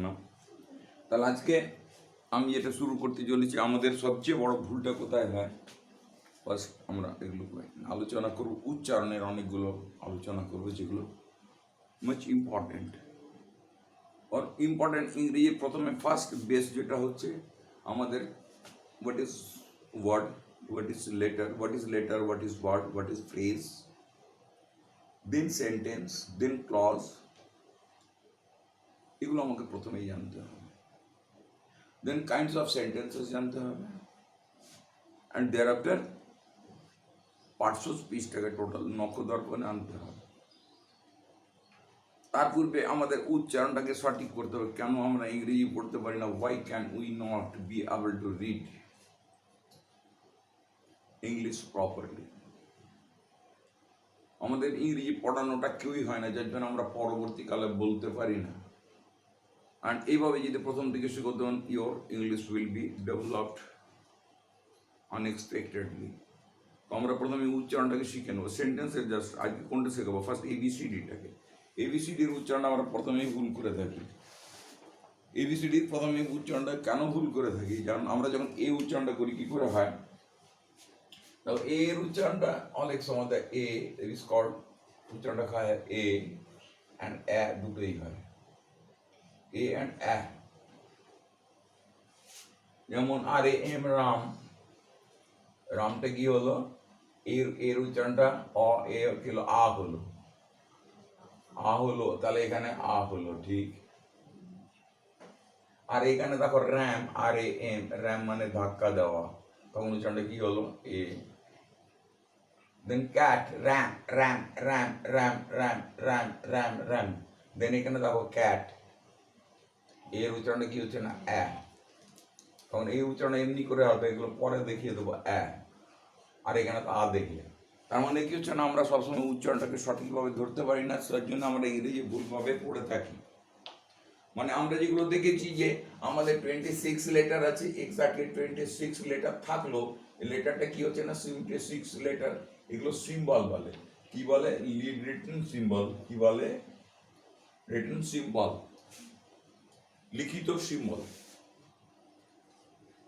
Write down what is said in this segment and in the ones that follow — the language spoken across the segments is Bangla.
না। তাহলে আজকে আমি যেটা শুরু করতে চলেছি, আমাদের সবচেয়ে বড় ভুলটা কোথায় হয়, ফার্স্ট আমরা এগুলো আলোচনা করব। উচ্চারণের অনেকগুলো আলোচনা করব যেগুলো মাচ ইম্পর্টেন্ট। আর ইম্পর্টেন্ট ইংরেজি প্রথমে ফার্স্ট বেস যেটা হচ্ছে আমাদের what is word, what is letter, what is word, what is phrase, then sentence, then clause. এগুলো আমাকে প্রথমেই জানতে হবে। দেন কাইন্ডস অফ সেন্টেন্সেস জানতে হবে, and there after parts of স্পিচটাকে টোটাল নখদর্পণে আনতে হবে। তার পূর্বে আমাদের উচ্চারণটাকে সঠিক করতে হবে। কেন আমরা ইংরেজি পড়তে পারি না? Why can we not be able to read English properly? আমাদের ইংরেজি পড়ানোটা কেউই হয় না, যার জন্য আমরা পরবর্তীকালে বলতে পারি না। অ্যান্ড এইভাবে যদি প্রথম থেকে শিখো, তখন your English will be developed unexpectedly. তো আমরা প্রথমে উচ্চারণটাকে শিখে নেবো। সেন্টেন্সের জাস্ট আজকে কোনটা শেখাবো? ফার্স্ট এবিসিডিটাকে। এবিসিডির উচ্চারণ আমরা প্রথমেই ভুল করে থাকি। এবিসিডির প্রথমে উচ্চারণটা কেন ভুল করে থাকি? কারণ আমরা যখন এ উচ্চারণটা করি কি করে হয়, তো এর উচ্চারণটা অনেক সময় এ ইজ কল্ড, উচ্চারণটা খায় এ অ্যান্ড এ, দুটোই হয় এ অ্যান্ড এ। যেমন আরে এম রাম, রামটা কি হলো? এর উচ্চারণটা অ, এ হলো আ হলো, আ হলো, তাহলে এখানে আ হলো, ঠিক। আর এখানে দেখো ram, R A M, ram মানে ধাক্কা দেওয়া, তখন উচ্চারণটা কি হলো? A. Then cat, ram ram ram ram ram ram ram ram, then এখানে দেখো ক্যাট, এর উচ্চারণটা কি হচ্ছে না? এ। তখন এই উচ্চারণ এমনি করে হবে, এগুলো পরে দেখিয়ে দেবো এ, আর এখানে তো আ দেখলে। তার মানে কি হচ্ছে না, আমরা সবসময় উচ্চারণটাকে সঠিকভাবে ধরতে পারি না, তার জন্য আমরা ইংরেজি ভুলভাবে পড়ে থাকি। মানে আমরা যেগুলো দেখেছি যে আমাদের 26 লেটার আছে, এক্স্যাক্টলি 26 লেটার থাকলো, লেটারটা কি হচ্ছে না? 26 লেটার। এগুলো সিম্বল বলে। কি বলে? Written symbol. কি বলে? রিটেন সিম্বল, লিখিত সিম্বল,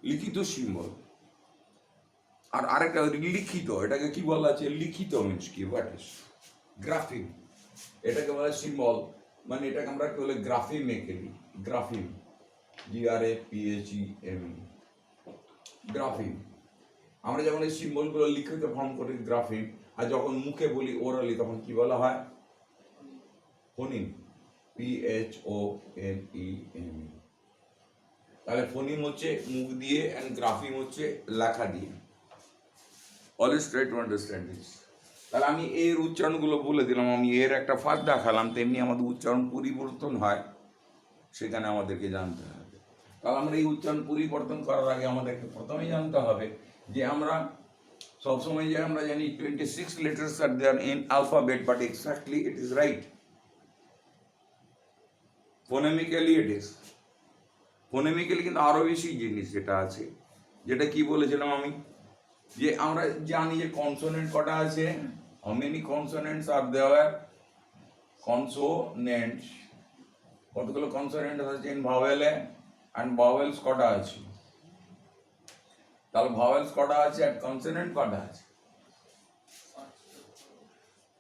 লিখিত সিম্বল। আর আরেকটা লিখিত, এটাকে কি বলা আছে? লিখিত মিনস কি? What is grapheme? এটাকে বলে সিম্বল, মানে এটাকে আমরা কি বলে? গ্রাফিমে খেলি। গ্রাফিম, GRAPHEM, গ্রাফিম। আমরা যখন এই সিম্বলগুলো লিখিত ফর্ম করি গ্রাফিম, আর যখন মুখে বলি ওরালি, তখন কি বলা হয়? ফোনিম, PHONEM। তাহলে ফোনিম হচ্ছে মুখ দিয়ে, অ্যান্ড গ্রাফিম হচ্ছে লেখা দিয়ে। Always try to understand this. তাহলে আমি এর উচ্চারণগুলো বলে দিলাম, আমি এর একটা ফাঁক দেখালাম, তেমনি আমাদের উচ্চারণ পরিবর্তন হয়, সেখানে আমাদেরকে জানতে হবে। তাহলে আমরা এই উচ্চারণ পরিবর্তন করার আগে আমাদেরকে প্রথমেই জানতে হবে যে আমরা সবসময় যে আমরা জানি 26 letters are there in alphabet, but exactly it is right. Phonemically it is. Phonemically কিন্তু আরো বেশি জিনিস যেটা আছে, যেটা কি বলেছিলাম আমি, যে আমরা জানি যে কনসোনেন্ট কটা আছে। How many consonants are there? Consonants, কতগুলো কনসোনেন্ট আছে ইন ভাওয়েলে, অ্যান্ড ভাওয়েলস কটা আছে? তাহলে ভাওয়েলস কটা আছে আর কনসোনেন্ট কটা আছে?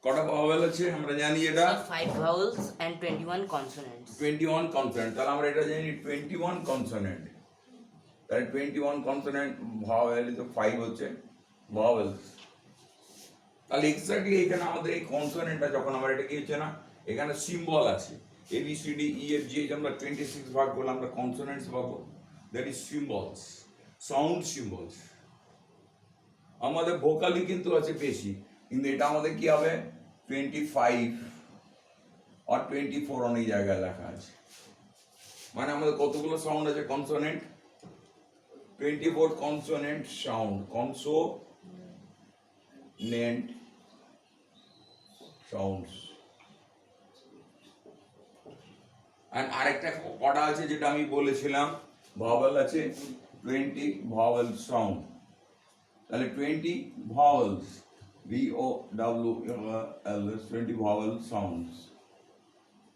কটা ভাওয়েল আছে আমরা জানি, এটা 5 vowels and 21 consonants. 21 কনসোনেন্ট। তাহলে আমরা এটা জানি 21 কনসোনেন্ট। তাহলে 21 কনসোনেন্ট, ভাওয়েল তো 5 হচ্ছে ভাওয়েলস। তাহলে এক্স্যাক্টলি এখানে আমাদের এই কনসোনেন্টটা যখন আমরা এটা কি হচ্ছে না, এখানে সিম্বল আছে ABCDEFG, আমরা 26 ভাগ করলে আমরা কনসোনেন্টস পাবো, that is symbols, sound symbols. আমাদের ভোকালি কিন্তু আছে বেশি, কিন্তু এটা আমাদের কি হবে? 25 আর 24 অনেক জায়গায় লেখা আছে। মানে আমাদের কতগুলো সাউন্ড আছে consonant? 24 consonant sound, consonant sounds. And আরেকটা কটা আছে যেটা আমি বলেছিলাম, ভাওয়েল আছে 20 ভাওয়েল সাউন্ড। তাহলে 20 ভাওয়েলস, VOWELS, 20 ভাওয়েল সাউন্ডস।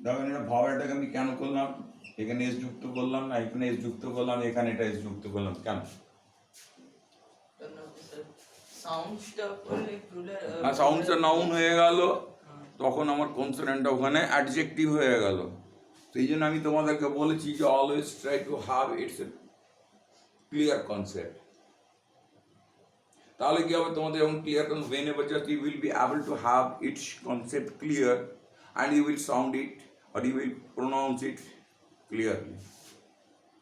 দেখো এটা ভাওয়াটাকে আমি কেন করলাম, এখানে এস যুক্ত করলাম না, এখানে এস যুক্ত করলাম, এখানে এটা এস যুক্ত করলাম কেন? সাউন্ডসটা করলে আর সাউন্ডসটা নাউন হয়ে গেল, তখন আমার কনসোনেন্টটা ওখানে অ্যাডজেক্টিভ হয়ে গেল। সেই জন্য আমি তোমাদেরকে বলেছি যে always try to have its clear concept. তাহলে কি হবে, তোমাদের যখন clear whenever just you will be able to have its concept clear and you will sound it or you will pronounce it clearly.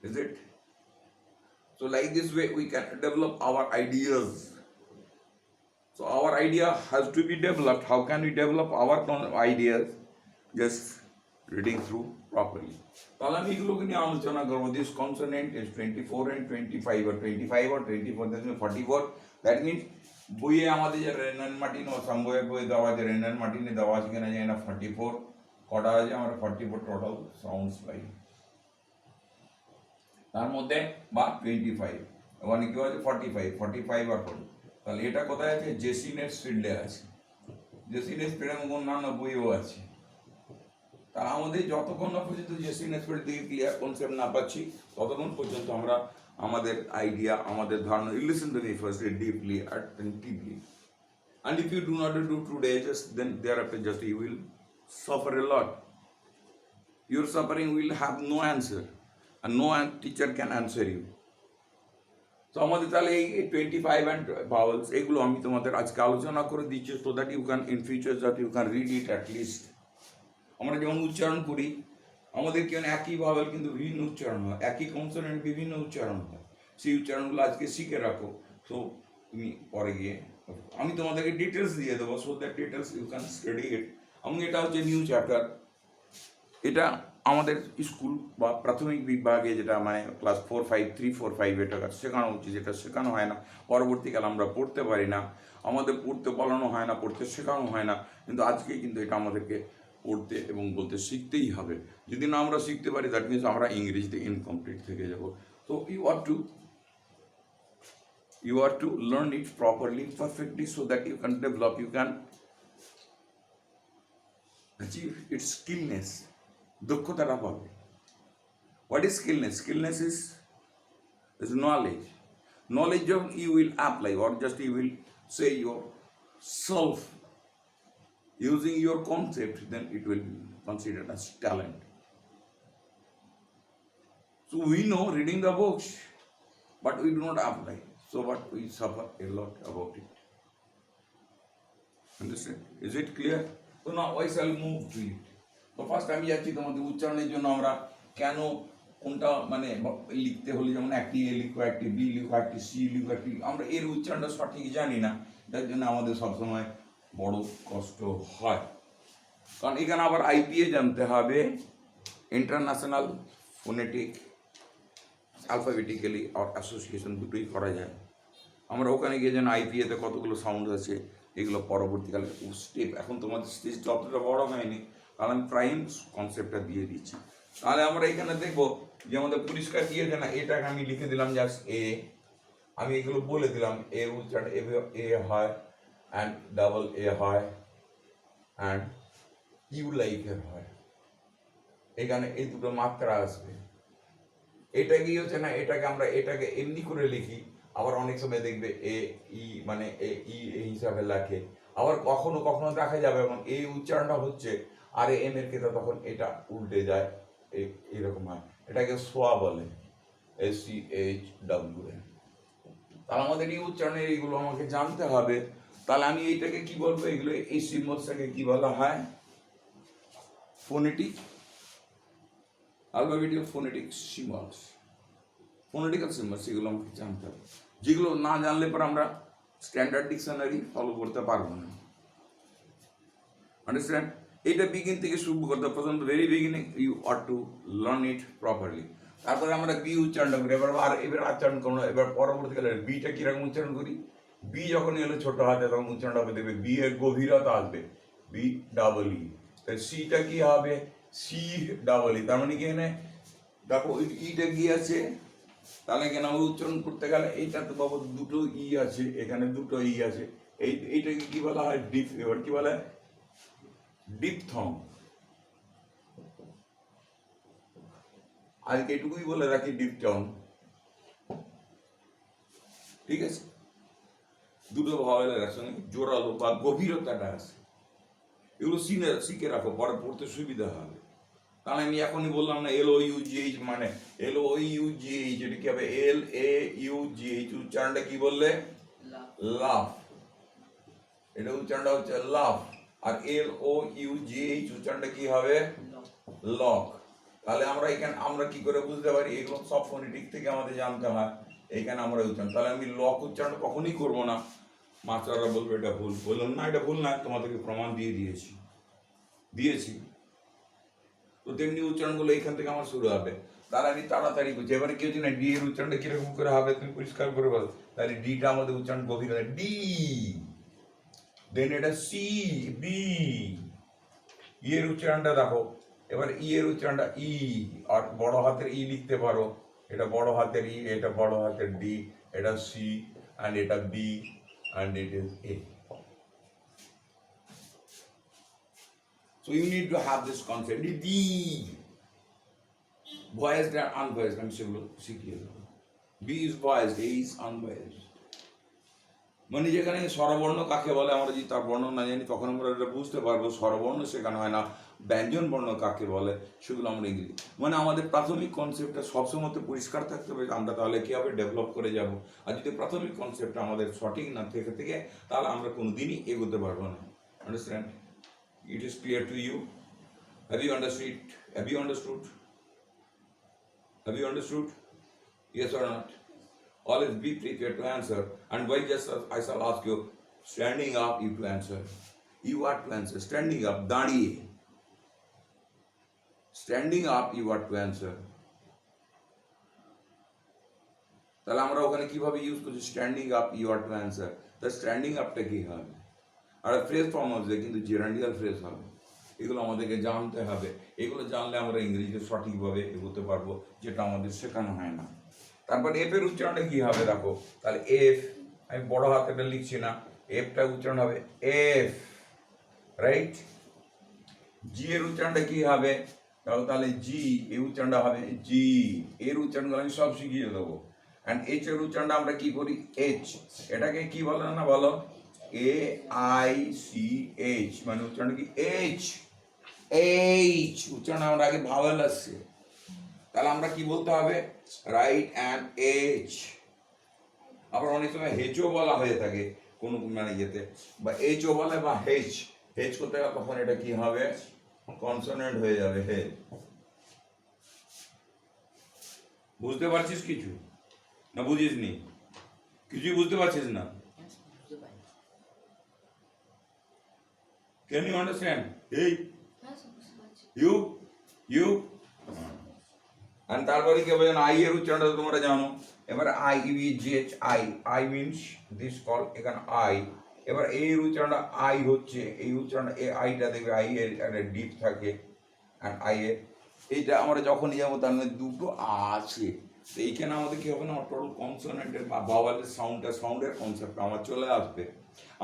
Is it? So like this way we can develop our ideas. So our idea has to be developed. How can we develop our ideas? Just reading through properly. তাহলে আমি এগুলোকে নিয়ে আলোচনা করবো। This consonant is 24 and 25 or 25 or 24, that means 44. That means বইয়ে আমাদের যে রেনান মার্টিন ও সাম্বয়ের বই দেওয়া আছে, রেনান মার্টিনে দেওয়া আছে কিনা জানি না, 44 কটা আছে আমরা, 44 টোটাল সাউন্ডস পাই তার মধ্যে, বা 25 ওখানে কি আছে 45 আর 40। তাহলে এটা কোথায় আছে, জেসিনেস ফিল্ডে আছে, জেসিনেস ফিল্ডে অন্যান্য বইও আছে। তা আমাদের যতক্ষণ না পর্যন্ত জেসিনেস ফিল্ড থেকে ক্লিয়ার কনসেপ্ট না পাচ্ছি, ততক্ষণ পর্যন্ত আমরা আমাদের আইডিয়া, আমাদের ধারণা, listen to me first deeply, attentively, and if you do not do today, just then thereafter just you will suffer a lot. Your suffering will have no answer, and no teacher can answer you. So আমাদের তাহলে এই 25 and vowels এগুলো আমি তোমাদের আজকে আলোচনা করে দিচ্ছি, so that you can in future that you can read it at least. আমরা যেমন উচ্চারণ করি, আমাদের কেন একই ভাওয়েল কিন্তু বিভিন্ন উচ্চারণ হয়, একই কনসোনেন্ট বিভিন্ন উচ্চারণ হয়, সেই উচ্চারণগুলো আজকে শিখে রাখো। সো তুমি পরে গিয়ে আমি তোমাদেরকে ডিটেলস দিয়ে দেবো, so that details you can study it. এবং এটা হচ্ছে নিউ চ্যাপ্টার, এটা আমাদের স্কুল বা প্রাথমিক বিভাগে যেটা মানে ক্লাস 4, 5, 3, 4, 5 এটা শেখানো উচিত, যেটা শেখানো হয় না, পরবর্তীকালে আমরা পড়তে পারি না, আমাদের পড়তে বলানো হয় না, পড়তে শেখানো হয় না, কিন্তু আজকে কিন্তু এটা আমাদেরকে পড়তে এবং বলতে শিখতেই হবে। যদি না আমরা শিখতে পারি, দ্যাট মিনস আমরা ইংরেজিতে ইনকমপ্লিট থেকে যাব। তো you are to learn it properly, perfectly, so that you can develop, you can achieve its skillness, দক্ষতাটা পাবে। What is skillness? Skillness is knowledge. Knowledge of you will apply, or just you will say yourself using your concept, then it will be considered as talent. So we know reading the books, but we do not apply, so what we suffer a lot about it. Understand? Is it clear? So now I shall move to it. তো ফার্স্ট আমি যাচ্ছি তোমাদের উচ্চারণের জন্য আমরা কেন কোনটা মানে লিখতে হলে, যেমন একটি এ লিখো, একটি বি লিখো, একটি সি লিখো, একটি আমরা এর উচ্চারণটা সঠিক জানি না, যার জন্য আমাদের সবসময় বড় কষ্ট হয়। কারণ এখানে আবার আইপিএ জানতে হবে, ইন্টারন্যাশনাল ফোনেটিক অ্যালফাবেটিক্যালি আর অ্যাসোসিয়েশন দুটোই করা যায়। আমরা ওখানে গিয়ে যেন আইপিএতে কতগুলো সাউন্ড আছে এগুলো পরবর্তীকালে স্টেপ, এখন তোমাদের স্টেজ যতটা বড় হয়নি, কারণ আমি প্রাইম কনসেপ্টটা দিয়ে দিচ্ছি। তাহলে আমরা এখানে দেখবো যে আমাদের পরিষ্কার দিয়েছে না, এটাকে আমি লিখে দিলাম জাস্ট এ, আমি এগুলো বলে দিলাম এর উচ্চারণ এ হয়, অ্যান্ড ডাবল এ হয়, অ্যান্ড ইউ লাইকের হয়, এখানে এই দুটো মাত্রা আসবে। এটা কি হচ্ছে না, এটাকে আমরা এটাকে এমনি করে লিখি, আবার অনেক সময় দেখবে এ ই মানে এ ই এই হিসাবে লেখে, আবার কখনো কখনো দেখা যাবে এবং এই উচ্চারণটা হচ্ছে আর এম এর ক্ষেত্রে তখন এটা উল্টে যায়, এরকম হয়, এটাকে সোয়া বলে, SCHWA। তাহলে আমাদের এই উচ্চারণের এইগুলো আমাকে জানতে হবে। তাহলে আমি এইটাকে কি বলবো, এগুলো এই সিম্বলসটাকে কি বলা হয়, phonetic alphabetic phonetic symbols, phonetical symbols, এগুলো আমাকে জানতে হবে, যেগুলো না জানলে পর আমরা স্ট্যান্ডার্ড ডিকশনারি ফলো করতে পারবো না। আন্ডারস্ট্যান্ড? এটা বিগিন থেকে শুরু করতে, প্রথম very beginning you are to learn it properly. তারপরে আমরা বি উচ্চারণটা করি, এবার আচরণ করবো। এবার পরবর্তীকালে বিটা কিরকম উচ্চারণ করি, বি যখন এলো ছোট হাতে তখন উচ্চারণটা হবে, দেখবে বি এর গভীরতা আসবে, বি ডাবল ই। সিটা কি হবে, সি ডাবল ই। তার মানে কি এখানে দেখো ইটা কি আছে, তাহলে এখানে আমরা উচ্চারণ করতে গেলে এইটা তো বাবু দুটো ই আছে, এখানে দুটো ই আছে, এইটাকে কি বলা হয়, ডিপ। এবার কি বলে, ডিপথং। আজকে এটুকুই বলে রাখি ডিপটাউন, ঠিক আছে? দুটো ভাওয়েলের একসঙ্গে জোরালো বা গভীরতাটা আছে, এগুলো শিখে রাখো, পরে পড়তে সুবিধা হবে। তাহলে আমি এখনই বললাম না LOUGH মানে LOUGH, এটা কি হবে LAUGH, উচ্চারণটা কি বললে? লাভ। এটা উচ্চারণটা হচ্ছে লাভ। আর LOUGH উচ্চারণটা কি হবে? লক। তাহলে আমরা এখানে আমরা কি করে বুঝতে পারি? এগুলো সব ফোনেটিক থেকে আমাদের জানতে হয়। এখানে আমরা উচ্চারণ, তাহলে আমি লক উচ্চারণ কখনই করবো না। মাস্টাররা বলবে এটা ভুল, বললাম না এটা ভুল না, তোমাদেরকে প্রমাণ দিয়েছি। তো তেমনি উচ্চারণগুলো এখান থেকে আমার শুরু হবে। তাহলে আমি তাড়াতাড়ি করছি। এবারে কি হচ্ছে না, ডি এর উচ্চারণটা কিরকম করে হবে তুমি পরিষ্কার করে বলো। তাহলে ডিটা আমাদের উচ্চারণ গভীর হবে, ডি। দেন এটা সি, বি। ই এর উচ্চারণটা দেখো, এবার ই এর উচ্চারণটা ই, আর বড় হাতের ই লিখতে পারো। এটা বড় হাতের ই, এটা বড় হাতের ডি, এটা সি, অ্যান্ড এটা B, and it is A. So you need to have this concept. D, voiced and unvoiced, আমি সেগুলো শিখিয়ে দেবো। B is voiced, A is unvoiced। মানে যেখানে স্বরবর্ণ কাকে বলে আমরা যদি তার বর্ণ না জানি, তখন আমরা এটা বুঝতে পারবো স্বরবর্ণ শেখানো হয় না, ব্যঞ্জন বর্ণ কাকে বলে সেগুলো আমরা ইংরেজি। মানে আমাদের প্রাথমিক কনসেপ্টটা সবসময় পরিষ্কার থাকতে হবে, আমরা তাহলে কীভাবে ডেভেলপ করে যাব। আর যদি প্রাথমিক কনসেপ্টটা আমাদের সঠিক না থেকে তাহলে আমরা কোনোদিনই এগোতে পারবো না। Understand? It is clear to you? Have you understood? Have you understood? Have you understood? Yes or not? Always be prepared to answer. And why just I shall ask you, standing up you to answer. You are to answer. Standing up, দাঁড়িয়ে. Standing up you are to answer. তাহলে আমরা ওখানে কিভাবে ইউজ করছি? Standing up you are to answer. তা স্ট্যান্ডিং আপটা কি হবে? আর ফ্রেজ ফর্ম হবে, কিন্তু জেরান্ডিয়াল ফ্রেজ হবে। এগুলো আমাদেরকে জানতে হবে। এগুলো জানলে আমরা ইংরেজিতে সঠিকভাবে এগোতে পারবো, যেটা আমাদের শেখানো হয় না। তারপর এফ এর উচ্চারণটা কি হবে দেখো। তাহলে এফ, আমি বড় হাতেটা লিখছি না, এফটা উচ্চারণ হবে এফ, রাইট? জি এর উচ্চারণটা কি হবে? তাহলে জি, এই উচ্চারণটা হবে জি। এর উচ্চারণগুলো আমি সব শিখিয়ে দেবো। অ্যান্ড এইচ এর উচ্চারণটা আমরা কি করি? এইচ। এটাকে কি বলে না বলো? AICH, মানে উচ্চারণ কি? এইচ। উচ্চারণ আমরা আগে ভাওয়েল আসছে, তাহলে আমরা কি বলতে হবে? Right and H. আবার অনেক সময় হেচও বলা হয়ে থাকে কোন মানে ইয়েতে, বা এইচও বলে বা হেচ করতে গেলে তখন এটা কি হবে? কনসোনেন্ট হয়ে যাবে, হে। বুঝতে পারছিস কিছু না বুঝিস নি? কিছুই বুঝতে পারছিস না? Can you understand? Hey, you, and তারপরে কি হবে? আই এর উচ্চারণটা তোমরা জানো। এবার আই মিনস দিস কল, এখানে আই। এবার এই উচ্চারণটা আই হচ্ছে, এই উচ্চারণটা এই আইটা দেখবে আই এর একটা ডিপ থাকে, আর আই এর এইটা আমরা যখনই যাবো তার মধ্যে দুটো আছে। তো এইখানে আমাদের কি হবে না, টোটাল কনসোনেন্টের বা ভাওয়েলের সাউন্ডের কনসেপ্ট আমার চলে আসবে।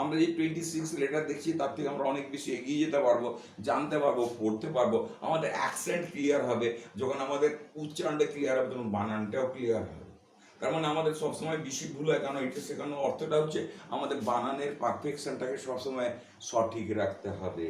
আমরা যে 26 লেটার দেখছি তার থেকে আমরা অনেক বেশি এগিয়ে যেতে পারবো, জানতে পারবো, পড়তে পারবো। আমাদের অ্যাকসেন্ট ক্লিয়ার হবে। যখন আমাদের উচ্চারণটা ক্লিয়ার হবে তখন বানানটাও ক্লিয়ার হবে। তার মানে আমাদের সবসময় বেশি ভুল হয়, কারণ এটা শেখানোর অর্থটা হচ্ছে আমাদের বানানের পারফেকশনটাকে সবসময় সঠিক রাখতে হবে।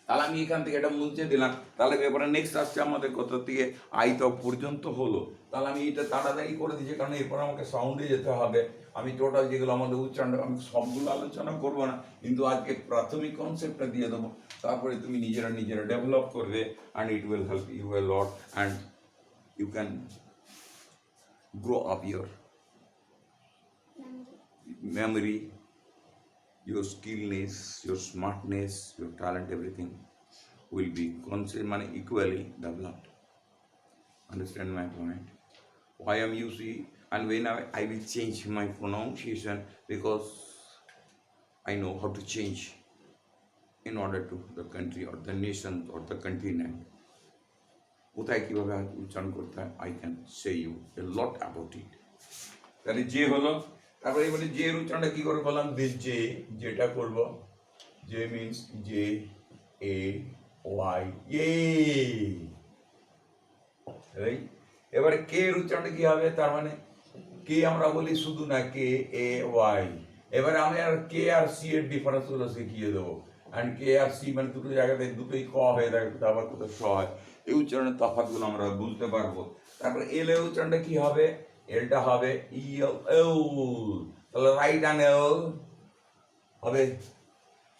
তাহলে আমি এখান থেকে এটা মুছে দিলাম। তাহলে এবারে নেক্সট আসছে আমাদের কোথা থেকে আই তো পর্যন্ত হলো। তাহলে আমি এটা তাড়াতাড়ি করে দিচ্ছি, কারণ এরপর আমাকে সাউন্ডে যেতে হবে। আমি টোটাল যেগুলো আমাদের উচ্চারণ, আমি সবগুলো আলোচনা করবো না, কিন্তু আজকে প্রাথমিক কনসেপ্টটা দিয়ে দেবো। তারপরে তুমি নিজেরা ডেভেলপ করবে, and it will help you a lot, and you can grow up your memory, your skillness, your smartness, your talent, everything will be মানে equally developed. Understand my point? Why am you see? And when I will change my pronunciation, because I know how to change in order to the country or the nation or the continent. কোথায় কিভাবে উচ্চারণ করতে হয়, I can say you a lot about it. তাহলে যে হলো, তারপরে এবারে যে এর উচ্চারণটা কি করে বললাম? যে, যেটা করব, যে মিনস জে এ ওয়াই, এই এবারে কে এর উচ্চারণ কি হবে, তার মানে কে আমরা বলি শুধু না, কে এ ওয়াই। এবারে আমি আর কে আর সি এর ডিফারেন্স গুলো শিখিয়ে দেবো। অ্যান্ড কে আর সি মানে দুটো জায়গাতে দুটোই ক হয়ে থাকে, কোথাও আবার কোথাও স হয়। এই উচ্চারণের তফাৎগুলো আমরা বুঝতে পারবো। তারপরে এল এর উচ্চারণটা কি হবে, এলটা হবে ই এল, তাহলে রাইট অ্যান্ড এল হবে।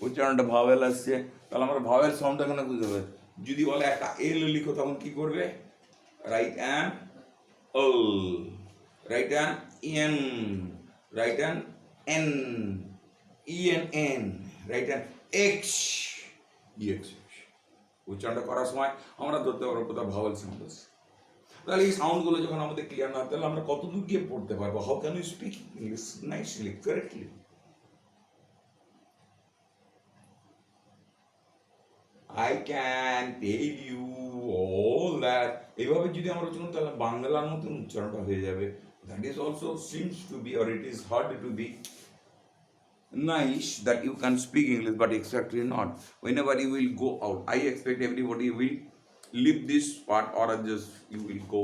উচ্চারণটা ভাওয়েল আসছে, তাহলে আমরা ভাওয়েল সাউন্ডটা এখানে বুঝতে পারি। যদি বলে একটা এল লিখো তখন কি করবে, right and L, right and N, right and N, E N N, right and x, E x. উচ্চারণটা করার সময় আমরা ধরতে পারবো কোথাও ভাওয়েল সাউন্ড আছে। তাহলে এই সাউন্ডগুলো যখন আমাদের ক্লিয়ার না, তাহলে আমরা কত দূর গিয়ে পড়তে পারবো। How can you speak English nicely, correctly? I can tell you all that. এইভাবে যদি আমরা চলুন তাহলে বাংলার মতন উচ্চারণটা হয়ে যাবে। That is also seems to be, or it is hard to be nice that you can speak English, but exactly not. Whenever you will go out, I expect everybody will leave this part, or just you will go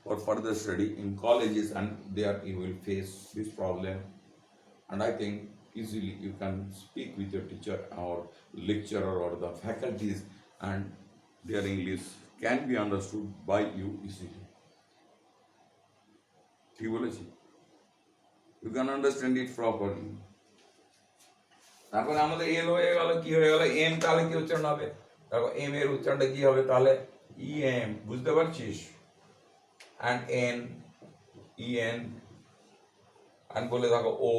for further study in colleges, and there you will face this problem. And I think easily you can speak with your teacher or lecturer or the faculties, and their English can be understood by you easily. ঠিক বলেছি? You can understand it properly. তারপরে আমাদের এল হয়ে গেল, কি হয়ে গেল, এম, তাহলে কি উচ্চারণ হবে, তারপর এম এর উচ্চারণটা কি হবে, তাহলে ই এম, বুঝতে পারছিস? And N, E N, and বলে থাকো ও,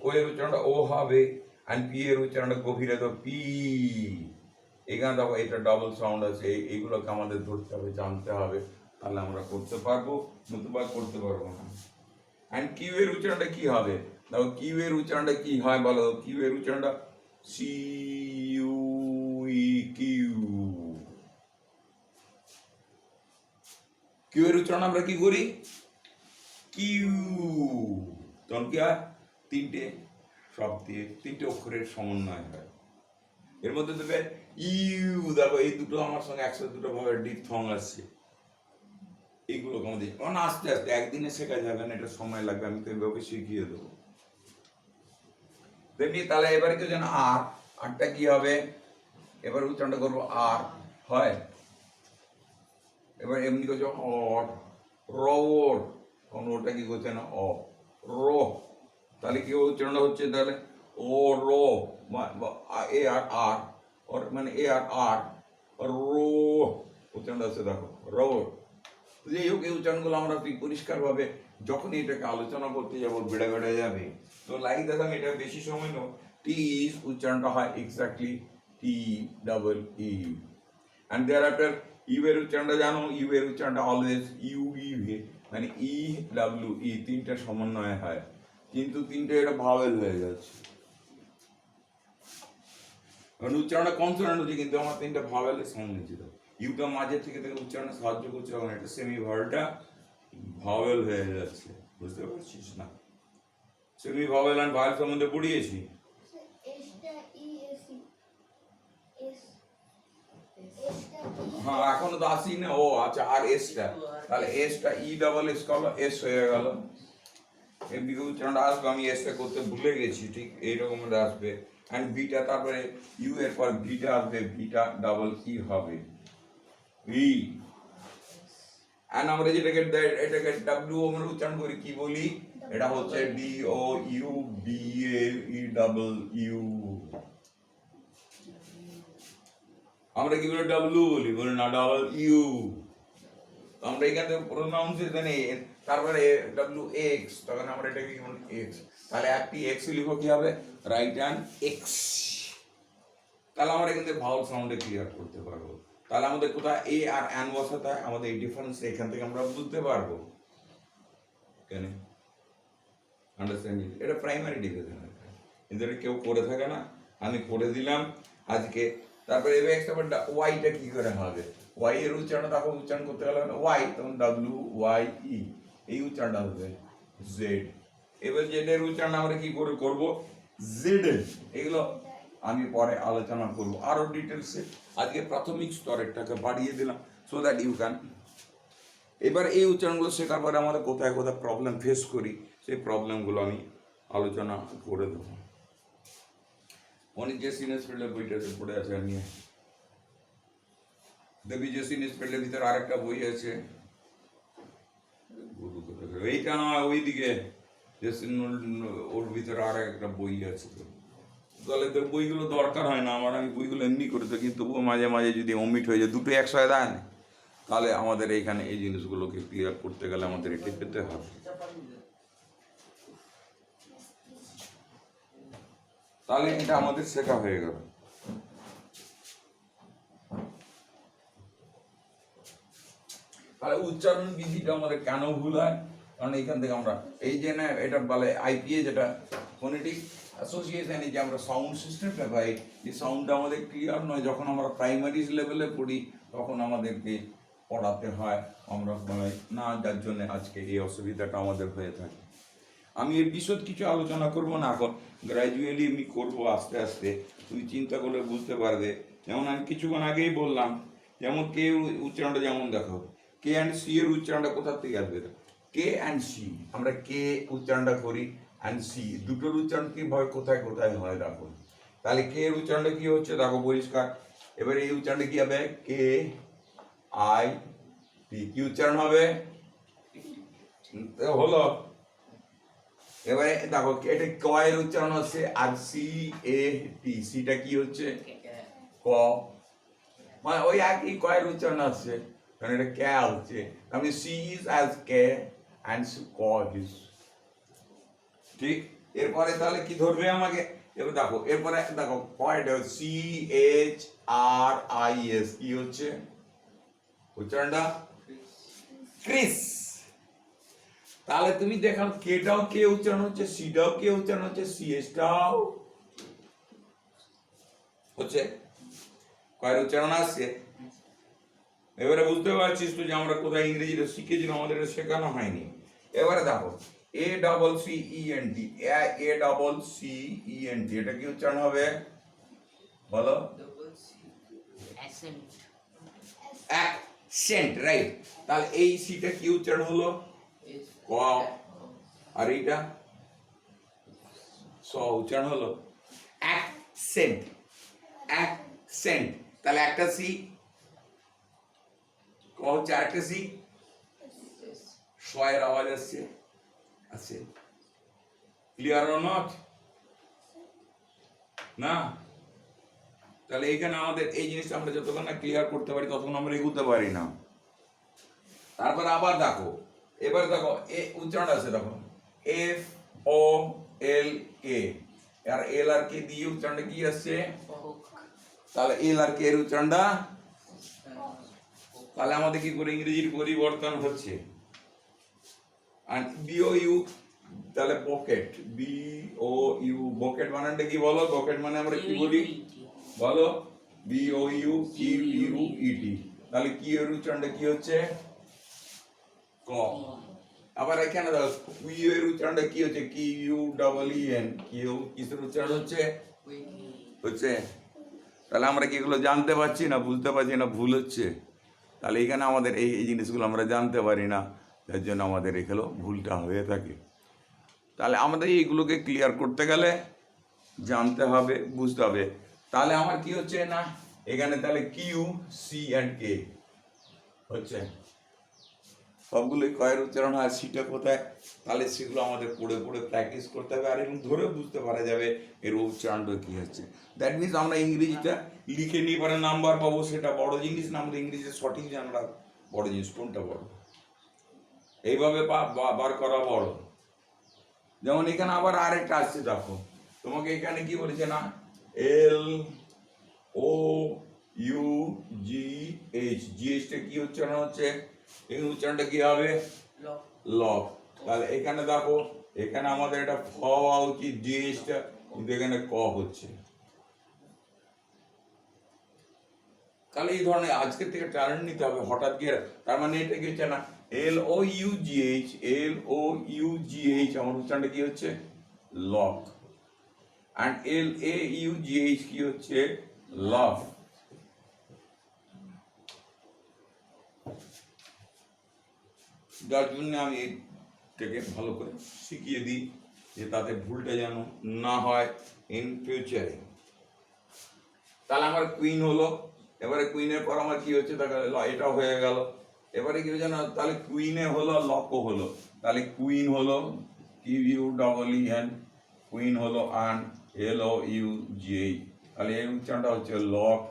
ও এর উচ্চারণটা ও হবে, অ্যান্ড পি এর উচ্চারণটা গভীরে তো পি। এখানে দেখো এটা ডাবল সাউন্ড আছে, এইগুলোকে আমাদের ধরতে হবে, জানতে হবে, তাহলে আমরা করতে পারবো, নতুবা করতে পারবো না। অ্যান্ড কিউ এর উচ্চারণটা কি হবে, দেখো কিউ এর উচ্চারণটা কি হয় বলো, কিউ এর উচ্চারণটা C U E Q. Q এর উচ্চারণ আমরা কি করি, কিউ, তখন কি হয়, তিনটে শব্দ দিয়ে তিনটে অক্ষরের সমন্বয় হয়। এর মধ্যে দেবে ইউ, দেখো এই দুটো আমার সঙ্গে একসাথে দুটো ভাবে ডিপথং আসছে। এইগুলো আমাদের আস্তে আস্তে একদিনে শেখা যাবে না, এটা সময় লাগবে, আমি তো এইভাবে শিখিয়ে দেবো। তেমনি তাহলে এবারে কেউ যেন আর, আরটা কি হবে, এবার উচ্চারণটা করবো আর হয়। এবার এমনি করছে অর, রোড, ওটা কি করছে না অ রো, তাহলে কি উচ্চারণটা হচ্ছে, তাহলে ও রো, এ আর আর, ওর মানে এ আর আর, রো উচ্চারণটা হচ্ছে, দেখো রোড। যাই হোক, এই উচ্চারণগুলো আমরা পরিষ্কারভাবে যখনই এটাকে আলোচনা করতে যাবো বেড়ে বেড়ে যাবে। তো লাইক দেখলাম, এটা বেশি সময় নো, টি উচ্চারণটা হয় exactly T double E. And there after U এর উচ্চারণটা জানো, ইউ এর উচ্চারণটা অলওয়েজ ইউ ই ভে, মানে ই ডাব্লিউ ই, তিনটা সমন্বয় হয়, কিন্তু তিনটে এটা ভাওয়েল হয়ে যাচ্ছে। কারণ উচ্চারণটা কনসোনেন্ট হচ্ছে, কিন্তু আমার তিনটা ভাওয়েলের সাউন্ড নিচ্ছে। ইউটা মাঝে থেকে উচ্চারণে সাহায্য করছে, তখন এটা সেমি ভাওয়েলটা ভাওয়েল হয়ে যাচ্ছে, বুঝতে পারছিস না? সেমি ভাওয়েল আর ভাওয়েল সম্বন্ধে পড়িয়েছি। হ্যাঁ, এখনো তো আসি না, ও আচ্ছা, আর এসটা, তাহলে এসটা ই ডাবল এস করলো, এস হয়ে গেল। এমনিকে উচ্চারণটা আসবে, আমি এসটা করতে ভুলে গেছি, ঠিক এইরকম আসবে। অ্যান্ড বিটা, তারপরে ইউ এর পর বিটা আসবে, বিটা ডাবল ই হবে, ই। অ্যান্ড আমরা যেটাকে এটাকে ডাব্লিউ আমরা উচ্চারণ করি, কি বলি, এটা হচ্ছে D O U B A E double U. আমরা কি বলি, ডাব্লিউ বলি, বলি না ডাবল ইউ। আমরা এখানে প্রোনাউন্সিয়েশন এ, তারপরে ডাব্লিউ এক্স, তখন আমরা এটাকে কি বলি, এক্স। তাহলে একটি এক্স লিখো, কি হবে, রাইট হ্যান্ড এক্স। তাহলে আমরা এখান থেকে ভাওয়াল সাউন্ডে ক্লিয়ার করতে পারবো। তাহলে আমাদের কোথায় এ আর অ্যান বসাতে হয়, আমাদের এই ডিফারেন্স এখান থেকে আমরা বুঝতে পারবো। কেন আন্ডারস্ট্যান্ড, এটা প্রাইমারি ডিভিশন, কিন্তু এটা কেউ করে থাকে না, আমি করে দিলাম আজকে। তারপরে এবার একটা ওয়াইটা কি করে হবে, ওয়াই এর উচ্চারণ, তখন উচ্চারণ করতে গেলে ওয়াই, তখন ডাব্লিউ ওয়াই ই, এই উচ্চারণটা হবে জেড। এবার জেড এর উচ্চারণ আমরা কি করে করবো, জেড। এগুলো আমি পরে আলোচনা করবো আরো ডিটেলসে, আজকে প্রাথমিক স্তরেরটাকে বাড়িয়ে দিলাম, সো দ্যাট ইউ ক্যান এবার এই উচ্চারণগুলো শেখার পরে আমাদের কোথায় কোথায় প্রবলেম ফেস করি সেই প্রবলেমগুলো আমি আলোচনা করে দেবো। অনেক যে সিনেসফিল্ডের বইটা পড়ে আছে আমি দেবী যে সিনেসফিল্ডের ভিতরে আরেকটা বই আছে, এইটা নয় ওইদিকে যে ওর ভিতরে আর একটা বই আছে। তাহলে তো বইগুলো দরকার হয় না আমার, আমি বইগুলো এমনি করে তো, কিন্তু তবুও মাঝে মাঝে যদি অমিট হয়ে যায়, দুটো একসাথে দেয় না, তাহলে আমাদের এইখানে এই জিনিসগুলোকে ক্লিয়ার করতে গেলে আমাদের এটি পেতে হবে। তাহলে এটা আমাদের শেখা হয়ে গেল। তাহলে উচ্চারণ বিধিটা আমাদের কেন ভুল হয়, কারণ এখান থেকে আমরা এই যে না এটা বলে আইপিএ, যেটা ফোনেটিক অ্যাসোসিয়েশন, যে আমরা সাউন্ড সিস্টেমটা পাই, এই সাউন্ডটা আমাদের ক্লিয়ার নয়। যখন আমরা প্রাইমারি লেভেলে পড়ি তখন আমাদেরকে পড়াতে হয়, আমরা পাই না, যার জন্য আজকে এই অসুবিধাটা আমাদের হয়ে থাকে। আমি এর বিশদ কিছু আলোচনা করব না এখন, গ্র্যাজুয়ালি আমি করবো আস্তে আস্তে, তুমি চিন্তা করলে বুঝতে পারবে। যেমন আমি কিছুক্ষণ আগেই বললাম, যেমন কে উচ্চারণটা যেমন দেখো, কে অ্যান্ড সি এর উচ্চারণটা কোথা থেকে আসবে? কে অ্যান্ড সি, আমরা কে উচ্চারণটা করি, অ্যান্ড সি দুটোর উচ্চারণ কি হয়, কোথায় কোথায় হয় দেখো। তাহলে কে এর উচ্চারণটা কি হচ্ছে দেখো পরিষ্কার। এবার এই উচ্চারণটা কি হবে? কে আই টি, কি উচ্চারণ হবে? হলো। এবারে দেখো এটা ক এর উচ্চারণ হচ্ছে, আর সি এ টি, সিটা কি হচ্ছে? ক, মানে ওই একই ক এর উচ্চারণ আসছে, কারণ এটা কে আসছে, আমি C is as K and ক ইজ, ঠিক। এরপরে তাহলে কি ধরবে আমাকে? এবার দেখো, এরপরে দেখো কয়টা C H R I S, কি হচ্ছে উচ্চারণটা? ক্রিস। তাহলে তুমি দেখো কেটাও কে উচ্চারণ হচ্ছে, সিটাও কে উচ্চারণ হচ্ছে, সিএসটাও হচ্ছে, কয়ের উচ্চারণ আসছে। এবারে বুঝতে পারছিস তো যে আমরা কোথায় ইংরেজিটা শিখেছিলাম, আমাদের এটা শেখানো হয়নি। এবারে দেখো A double C E N T, A double C E N T, এটা কি উচ্চারণ হবে বলো? Accent, right. তাহলে এই সিটা কি উচ্চারণ হলো? ক। আর এইটা স উচ্চারণ হলো অ্যাকসেন্ট, অ্যাকসেন্ট। তাহলে একটা সি ক হচ্ছে, আরেকটা সি স এর আওয়াজ আসছে, আছে। Clear or not? না? তাহলে এইখানে আমাদের এই জিনিসটা আমরা যতক্ষণ না ক্লিয়ার করতে পারি ততক্ষণ আমরা এগোতে পারি না। তারপর আবার দেখো, এবার দেখো এ উচ্চারণ আছে, দেখো এফ ও এল কে, আর এল আর কে দিয়ে উচ্চারণটা কি আসছে? তাহলে এল আর কে এর উচ্চারণটা, তাহলে আমাদের কি করে ইংরেজির পরিবর্তন হচ্ছে? আর বিও ইউ, তাহলে pocket, B O U, bouquet বানানটা কি বলো? বকেট মানে আমরা কি বলি বলো? B O U Q U E T. তাহলে কি এর উচ্চারণটা কি হচ্ছে? ক। আবার এখানে দেখো কিউ এর উচ্চারণটা কি হচ্ছে? Q double E N, Q কিসের উচ্চারণ হচ্ছে? হচ্ছে। তাহলে আমরা কি এগুলো জানতে পারছি না, বুঝতে পারছি না, ভুল হচ্ছে। তাহলে এখানে আমাদের এই জিনিসগুলো আমরা জানতে পারি না, যার জন্য আমাদের এগুলো ভুলটা হয়ে থাকে। তাহলে আমাদের এইগুলোকে ক্লিয়ার করতে গেলে জানতে হবে, বুঝতে হবে। তাহলে আমার কি হচ্ছে না, এখানে তাহলে কিউ সি অ্যান্ড কে হচ্ছে, সবগুলোই কয়ের উচ্চারণ হয়, সিটা কোথায়, তাহলে সেগুলো আমাদের পড়ে পড়ে প্র্যাকটিস করতে হবে, আর এবং ধরে বুঝতে পারা যাবে এর উচ্চারণটা কি হচ্ছে। দ্যাট মিনস আমরা ইংরেজিটা লিখে নিয়ে পরে নাম্বার পাবো, সেটা বড় জিনিস না, আমাদের ইংরেজি সঠিক জানা বড় জিনিস, কোনটা বড় এইভাবে বার করা বড়। যেমন এখানে আবার আরেকটা আসছে, দেখো তোমাকে এখানে কি বলেছে না, এল ও ইউ জি এইচ, জিএইচটা কি উচ্চারণ হচ্ছে? এই উচ্চারণটা কি হবে? লক। তাহলে এখানে দেখো, এখানে আমাদের এটা ফ হওয়া উচিত জিএইচটা, কিন্তু এখানে ক হচ্ছে। তাহলে এই ধরনের আজকে থেকে টার্ন নিতে হবে হঠাৎ গিয়ে, তার মানে এটা কি হচ্ছে না, এল ও you G H, L O you G H, আমার উচ্চারণটা কি হচ্ছে? Lock. and L A U G H কি হচ্ছে? লফ। যার জন্য আমি এটাকে ভালো করে শিখিয়ে দিই যে তাতে ভুলটা যেন না হয় ইন ফিউচারে। তাহলে আমার কুইন হলো, এবারে কুইনের পর আমার কি হচ্ছে, তাহলে এটা হয়ে গেল। এবারে কি হচ্ছে না, তাহলে কুইনে হলো লকও হলো। তাহলে কুইন হলো Q U double E N, queen হলো আন এল ও ইউ জি। তাহলে এর উচ্চারণটা হচ্ছে লক,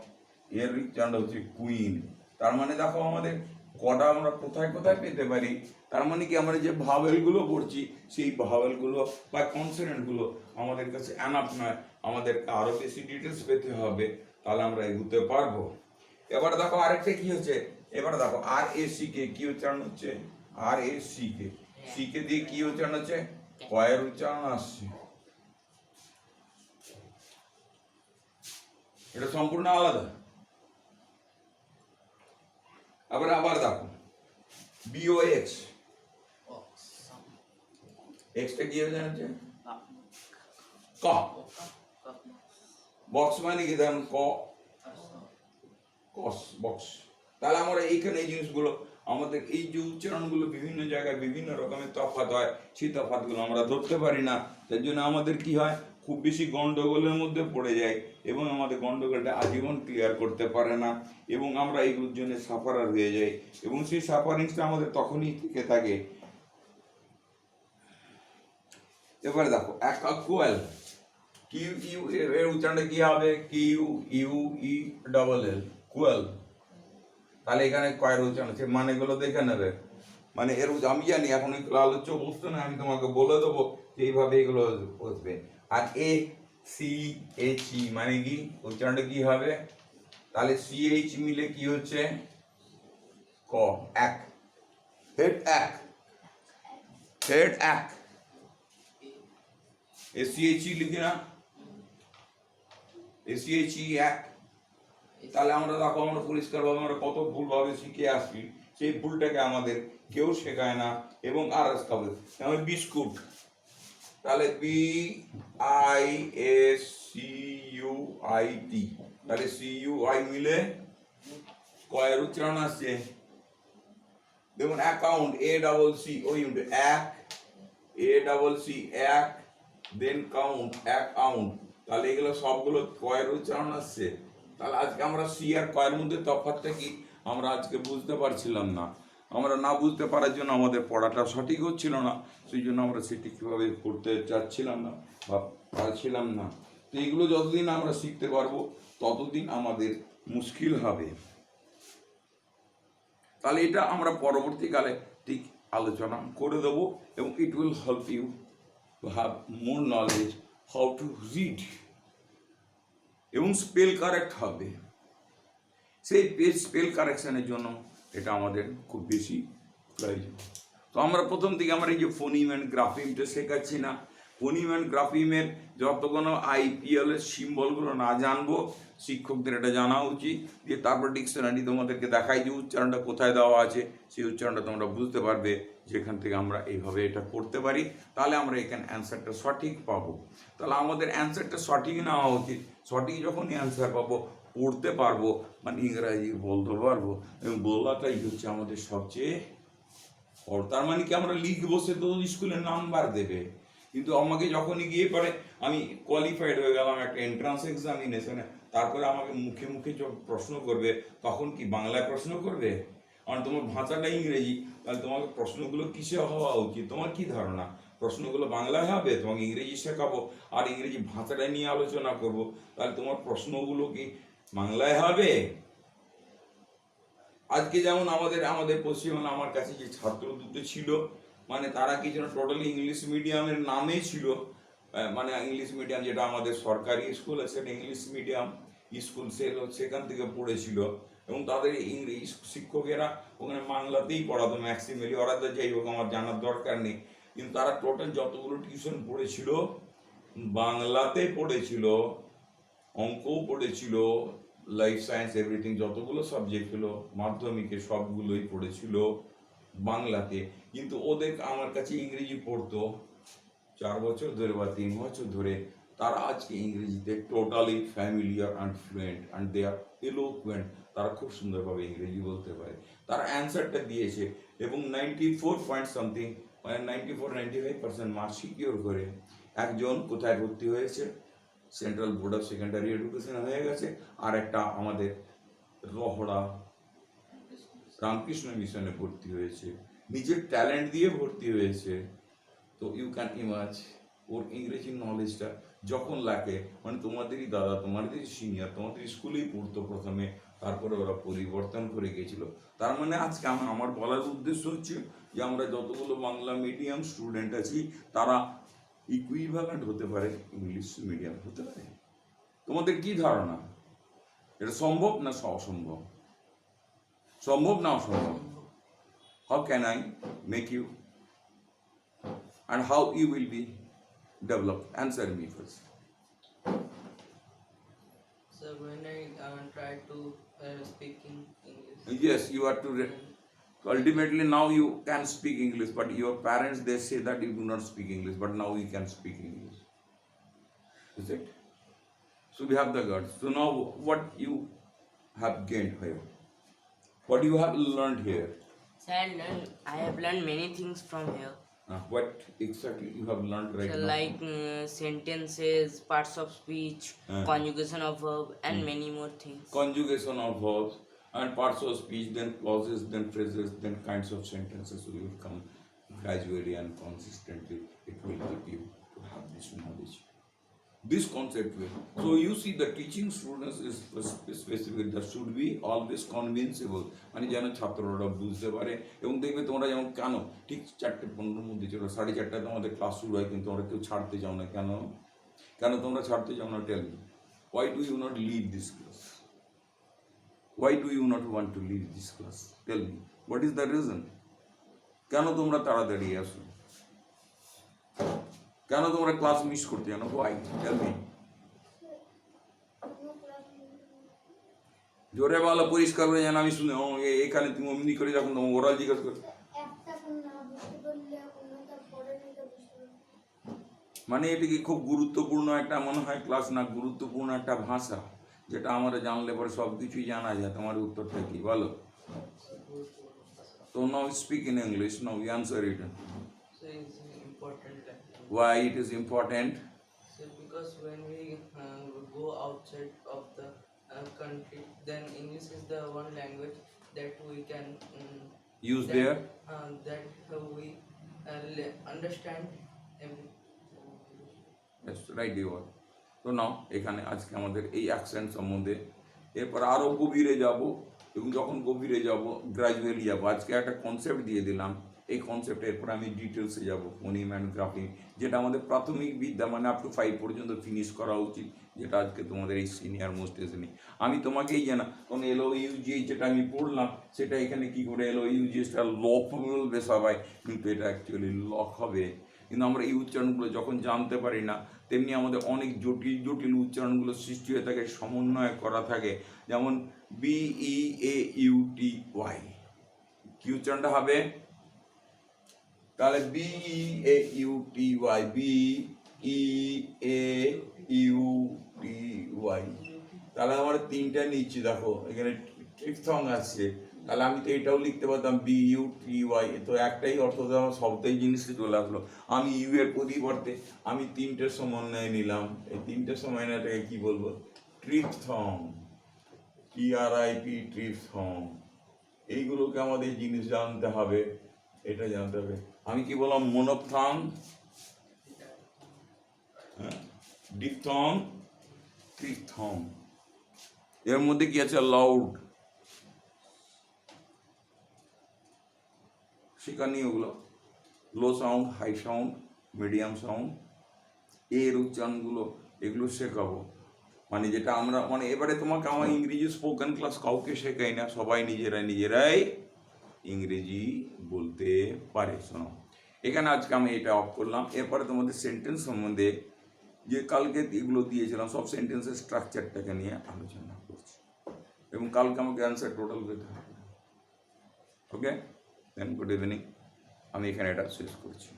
এর উচ্চারণটা হচ্ছে কুইন। তার মানে দেখো আমাদের কটা আমরা কোথায় কোথায় পেতে পারি। তার মানে কি আমরা যে ভাওয়েলগুলো পড়ছি সেই ভাওয়েলগুলো বা কনসোনেন্টগুলো আমাদের কাছে এনাফ নয়, আমাদেরকে আরো বেশি ডিটেলস পেতে হবে, তাহলে আমরা এগুতে পারবো। এবার দেখো আরেকটা কি হচ্ছে, এবার দেখো আর এ সি কে কি উচ্চারণ হচ্ছে, আর A C K, C K দিয়ে কি উচ্চারণ হচ্ছে, কয়ের উচ্চারণ আসছে। এটা সম্পূর্ণ আলাদা। আবার দেখো বিও এক্স, এক্সটা কি হচ্ছে ক, বক্স মানে কি ধরেন ক, কস বক্স। তাহলে আমরা এইখানে এই জিনিসগুলো আমাদের এই যে উচ্চারণগুলো বিভিন্ন জায়গায় বিভিন্ন রকমের তফাৎ হয়, সেই তফাৎগুলো আমরা ধরতে পারি না। তার জন্য আমাদের কি হয়, খুব বেশি গন্ডগোলের মধ্যে পড়ে যায় এবং আমাদের গন্ডগোলটা আজীবন ক্লিয়ার করতে পারে না এবং আমরা এইগুলোর জন্য সাফারার হয়ে যাই এবং সেই সাফারিংসটা আমাদের তখনই থেকে থাকে। এবারে দেখো অ্যাকুয়াল, কিউ ইউ এর উচ্চারণটা কি হবে, Q U E double L, quell. তাহলে এখানে কয়ের উচ্চারণ আছে, মানেগুলো দেখে নেবে। মানে এর আমি জানি এখন এগুলো আলোচ্য বস্তু না, আমি তোমাকে বলে দেবো যে এইভাবে এগুলো বসবে। আর এ সি এইচ ই মানে কি উচ্চারণটা কি হবে, তাহলে সি এইচ মিলে কি হচ্ছে ক, এক, হেড এক, হেড এক, এ সি এইচ ই লিখি না, এ সি এইচ ই এক। তাহলে আমরা দেখো আমরা পরিষ্কারভাবে আমরা কত ভুলভাবে শিখে আসছি, সেই ভুলটাকে আমাদের কেউ শেখায় না এবং আর এস খাবে। যেমন বিস্কুট, তাহলে B I S C U I T, তাহলে সি ইউ আই মিলে কয়ের উচ্চারণ আসছে। দেখুন অ্যাকাউন্ট, এ ডাবল সি ওই এক, এ ডাবল সি এক, দেন কাউন্ট অ্যাকাউন্ট, তাহলে এগুলো সবগুলো কয়ের উচ্চারণ আসছে। তাহলে আজকে আমরা সি আর কয়ের মধ্যে তফাৎটা কি আমরা আজকে বুঝতে পারছিলাম না। আমরা না বুঝতে পারার জন্য আমাদের পড়াটা সঠিক হচ্ছিল না, সেই জন্য আমরা সেটি কীভাবে করতে চাচ্ছিলাম না বা পারছিলাম না। তো এইগুলো যতদিন আমরা শিখতে পারবো ততদিন আমাদের মুশকিল হবে। তাহলে এটা আমরা পরবর্তীকালে ঠিক আলোচনা করে দেবো এবং it will help you to have more knowledge how to read এবং স্পেল কারেক্ট হবে। সেই স্পেল কারেকশনের জন্য এটা আমাদের খুব বেশি প্রয়োজন। তো আমরা প্রথম থেকে আমরা এই যে ফোনিম অ্যান্ড গ্রাফিমটা শেখাচ্ছি না, ফোনিম অ্যান্ড গ্রাফিমের যতগুলো আইপিএল এর সিম্বলগুলো না জানবো, শিক্ষকদের এটা জানা উচিত, যে তারপর ডিকশনারি তোমাদেরকে দেখাই যে উচ্চারণটা কোথায় দেওয়া আছে, সেই উচ্চারণটা তোমরা বুঝতে পারবে যেখান থেকে আমরা এইভাবে এটা করতে পারি, তাহলে আমরা এখানে অ্যান্সারটা সঠিক পাবো। তাহলে আমাদের অ্যান্সারটা সঠিক নেওয়া উচিত, সঠিক যখনই অ্যান্সার পাবো পড়তে পারবো, মানে ইংরাজি বলতে পারবো এবং বলাটাই হচ্ছে আমাদের সবচেয়ে। তার মানে কি আমরা লিখবো, সে তো স্কুলের নাম্বার দেবে, কিন্তু আমাকে যখনই গিয়ে পরে আমি কোয়ালিফাইড হয়ে গেলাম একটা এন্ট্রান্স এক্সামিনেশনে, তারপরে আমাকে মুখে মুখে প্রশ্ন করবে, তখন কি বাংলায় প্রশ্ন করবে? কারণ তোমার ভাষাটা ইংরেজি, তাহলে তোমাকে প্রশ্নগুলো কিসে হওয়া উচিত, তোমার কি ধারণা? প্রশ্নগুলো বাংলায় হবে, তোমাকে ইংরেজি শেখাবো আর ইংরেজি ভাষাটা নিয়ে আলোচনা করব, তাহলে তোমার প্রশ্নগুলো কি বাংলায় হবে? আজকে যেমন আমাদের পশ্চিমবঙ্গে আমার কাছে যে ছাত্র দুটো ছিল, মানে তারা কি যেন টোটালি ইংলিশ মিডিয়ামের নামে ছিল, মানে ইংলিশ মিডিয়াম যেটা আমাদের সরকারি স্কুল আছে সেটা ইংলিশ মিডিয়াম স্কুল, সেখান থেকে পড়েছিল এবং তাদের ইংরেজি শিক্ষকেরা ওখানে বাংলাতেই পড়াতো ম্যাক্সিমালি, ওরা তো যাই হোক আমার জানার দরকার নেই, কিন্তু তারা টোটাল যতগুলো টিউশন পড়েছিল বাংলাতে পড়েছিল, অঙ্কও পড়েছিল, লাইফ সায়েন্স এভরিথিং যতগুলো সাবজেক্ট হলো মাধ্যমিকে সবগুলোই পড়েছিল বাংলাতে, কিন্তু ওদের আমার কাছে ইংরেজি পড়তো 4 বছর ধরে বা 3 বছর ধরে, তারা আজকে ইংরেজিতে totally familiar and fluent and they are eloquent, তারা খুব সুন্দরভাবে ইংরেজি বলতে পারে। তারা অ্যান্সারটা দিয়েছে এবং 94 পয়েন্ট সামথিং, মানে 94-95% মার্ক সিকিওর করে একজন কোথায় ভর্তি হয়েছে, central board of secondary education হয়ে গেছে, আর একটা আমাদের রহড়া রামকৃষ্ণ মিশনে ভর্তি হয়েছে, নিজের ট্যালেন্ট দিয়ে ভর্তি হয়েছে। তো ইউ ক্যান ইমাজ ওর ইংরেজি নলেজটা যখন লাগে, মানে তোমাদেরই দাদা, তোমাদেরই সিনিয়র, তোমাদের স্কুলেই পড়তো প্রথমে, তারপরে ওরা পরিবর্তন করে গেছিল। তার মানে আজকে আমার বলার উদ্দেশ্য হচ্ছে যে আমরা যতগুলো বাংলা মিডিয়াম স্টুডেন্ট আছি তারা ইকুইভ্যালেন্ট হতে পারে ইংলিশ মিডিয়াম হতে পারে। তোমাদের কি ধারণা, এটা সম্ভব না অসম্ভব? সম্ভব না অসম্ভব? How can I make you and how you will be developed? Answer me first. So when I try to speak in English. Yes, you are to ultimately now you can speak English, but your parents they say that you do not speak English, but now you can speak English. Is it? So we have the guts. So now what you have gained here? What you have learned here? So I have learned many things from here. What exactly you have learned right So now? like sentences, parts of speech, conjugation of verb, and many more things. Conjugation of verbs and parts of speech, then clauses, then phrases, then kinds of sentences will come gradually and consistently. It will help you to have this knowledge, this concept will. So you see the teaching students is specific, that should be always convincible, মানে যেন ছাত্ররা বুঝতে পারে। এবং দেখবে তোমরা যেমন কেন ঠিক 4:15 মধ্যে চলো, 4:30 তোমাদের ক্লাস শুরু হয়, কিন্তু তোমরা কেউ ছাড়তে চাও না কেন? কেন তোমরা ছাড়তে চাও না? Tell me, why do you not leave this class? Why do you not want to leave this class? Tell me, what is the reason? কেন তোমরা তাড়াতাড়ি আসো? কেন তোমরা ক্লাস মিস করতে জানো? Why? Tell me. জোরে বলো, পরিষ্কার করে জানো, আমি শুনে এখানে তুমি অমনি করে যখন তোমার ওরাল জিজ্ঞাসা করো, মানে এটা কি খুব গুরুত্বপূর্ণ একটা মনে হয় ক্লাস না? গুরুত্বপূর্ণ একটা ভাষা যেটা আমরা জানলে পরে সব কিছুই জানা যায়। তোমার উত্তরটা কি বলো? তো now speak in English, now you answer it. So it's important language. Why it is important? So because when we go outside of the country, then English is the one language that we can Use that, there. that we understand everything. Right you are. তো নাও এখানে আজকে আমাদের এই অ্যাকসেন্ট সম্বন্ধে, এরপর আরও গভীরে যাব, এবং যখন গভীরে যাব গ্রাজুয়ালি যাব। আজকে একটা কনসেপ্ট দিয়ে দিলাম, এই কনসেপ্টের এরপর আমি ডিটেলসে যাব, ফোনিম অ্যান্ড গ্রাফিং, যেটা আমাদের প্রাথমিক বিদ্যা মানে আপ টু 5 পর্যন্ত ফিনিশ করা উচিত, যেটা আজকে তোমাদের এই সিনিয়র মোস্ট এসে আমি তোমাকেই জানা। কারণ LOUG যেটা আমি পড়লাম সেটা এখানে কি করে LOUGটা লক বলবে সবাই, কিন্তু এটা অ্যাকচুয়ালি লক হবে। কিন্তু আমরা এই উচ্চারণগুলো যখন জানতে পারি না, তেমনি আমাদের অনেক জটিল জটিল উচ্চারণগুলো সৃষ্টি হয়ে থাকে, সমন্বয় করা থাকে। যেমন BEAUTY, কি উচ্চারণটা হবে? তাহলে BEAUTY, BEAUTY, তাহলে আমার তিনটা নিচ্ছি, দেখো এখানে ট্রিপথং আছে, তাহলে আমি তো এটাও লিখতে পারতাম BUTY। তো একটাই অর্থ, আমার শব্দই জিনিসটা চলে আসলো। আমি ইউ এর পরিবর্তে আমি তিনটের সমন্বয় নিলাম, এই তিনটের সমন্বয়টাকে কি বলবো? ট্রিপথং, TRIP, ট্রিপথং। এইগুলোকে আমাদের জিনিস জানতে হবে, এটা জানতে হবে। আমি কি বললাম? Monophthong, diphthong, triphthong. এর মধ্যে কি আছে? লাউড, সেখানে ওগুলো low sound, high sound, medium sound, এর উচ্চারণগুলো এগুলো শেখাবো। মানে যেটা আমরা মানে এবারে তোমাকে আমার ইংরেজি স্পোকেন ক্লাস কাউকে শেখাই না, সবাই নিজেরাই ইংরেজি বলতে পারে। শোনো, এখানে আজকে আমি এটা অফ করলাম। এরপরে তোমাদের সেন্টেন্স সম্বন্ধে যে কালকে এগুলো দিয়েছিলাম, সব সেন্টেন্সের স্ট্রাকচারটাকে নিয়ে আলোচনা করছি, এবং কালকে আমাকে অ্যান্সার টোটাল পেতে হবে। ওকে, দেন গুড ইভিনিং, আমি এখানে এটা শেষ করছি।